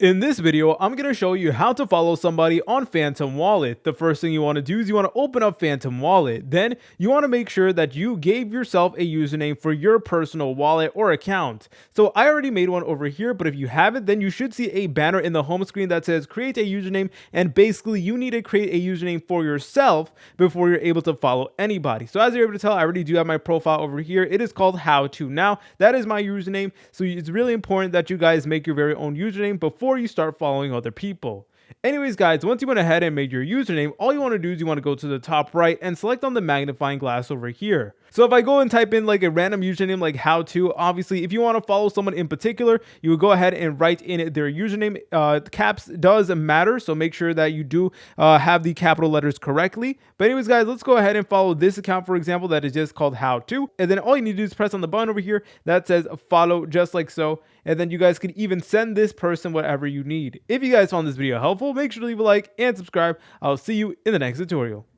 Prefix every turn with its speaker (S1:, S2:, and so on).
S1: In this video, I'm going to show you how to follow somebody on Phantom Wallet. The first thing you want to do is you want to open up Phantom Wallet. Then you want to make sure that you gave yourself a username for your personal wallet or account. So I already made one over here, but if you haven't, then you should see a banner in the home screen that says create a username. And basically you need to create a username for yourself before you're able to follow anybody. So as you're able to tell, I already do have my profile over here. It is called How To Now. That is my username. So it's really important that you guys make your very own username before you start following other people. Anyways, guys, once you went ahead and made your username, all you want to do is you want to go to the top right and select on the magnifying glass over here. So if I go and type in like a random username like how to, obviously if you want to follow someone in particular, you would go ahead and write in their username. Caps does matter, so make sure that you do have the capital letters correctly. But anyways, guys, let's go ahead and follow this account, for example, that is just called how to. And then all you need to do is press on the button over here that says follow, just like so. And then you guys can even send this person whatever you need. If you guys found this video helpful, make sure to leave a like and subscribe. I'll see you in the next tutorial.